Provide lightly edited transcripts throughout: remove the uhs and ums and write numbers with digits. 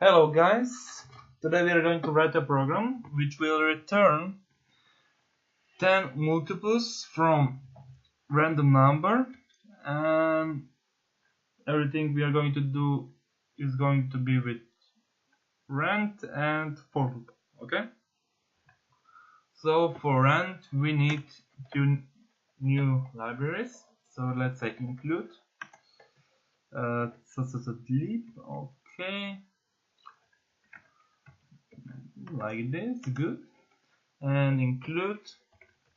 Hello guys, today we are going to write a program which will return 10 multiples from random number, and everything we are going to do is going to be with rand and for loop. Okay, so for rand we need two new libraries, so let's say include delete. Okay, like this, good. And include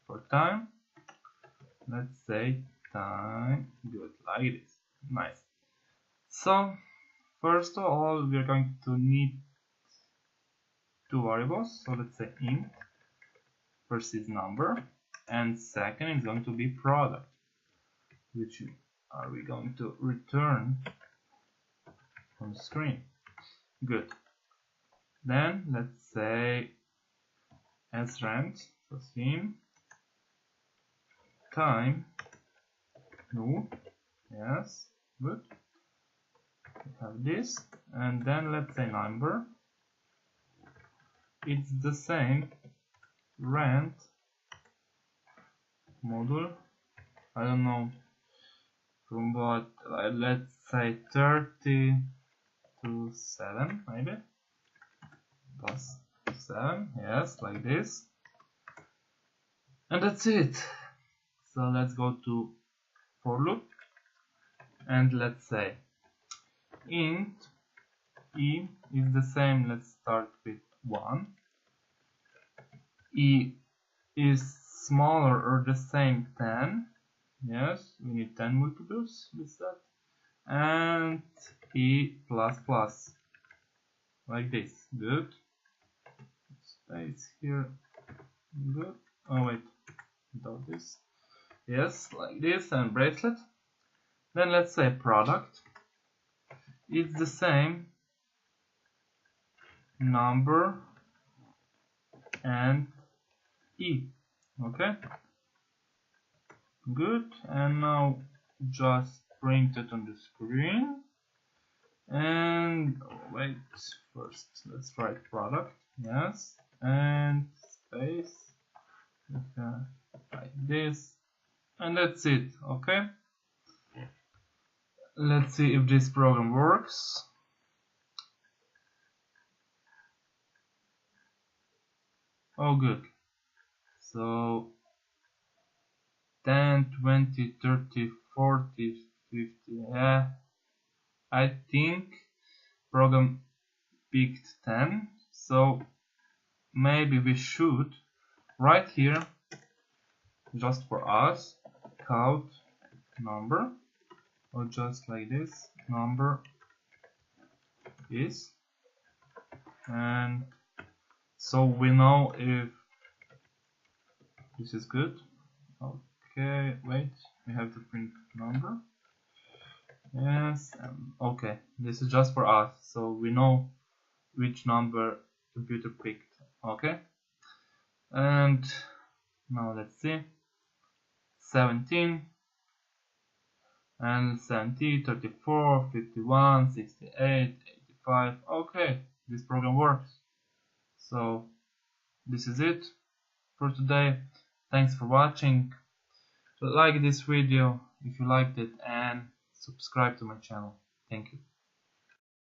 for time, let's say time, good, like this, nice. So first of all we are going to need two variables, so let's say int, first is number and second is going to be product, which are we going to return on screen. Good. Then let's say srand, so sim time new, yes, good. We have this, and then let's say number, it's the same rand module, I don't know from what, let's say 30 to 7 maybe, plus 7, yes, like this, and that's it. So let's go to for loop and let's say int e is the same, let's start with 1, e is smaller or the same 10, yes, we need 10 multiples with that, and e plus plus, like this, good, space here, good, oh wait, without this, yes, like this, and bracelet. Then let's say product, it's the same number and e, okay, good. And now just print it on the screen, and wait, first let's write product, yes, and space, like this, and that's it. Okay, let's see if this program works. Oh good, so 10, 20, 30, 40, 50, yeah, I think program picked 10, so maybe we should write here just for us count number, or just like this, number is, and so we know if this is good. Okay, wait, we have to print number, yes, okay, this is just for us, so we know which number computer picked. Okay, and now let's see, 17 and 70, 34, 51, 68, 85. Okay, this program works. So this is it for today. Thanks for watching. Like this video if you liked it, and subscribe to my channel. Thank you.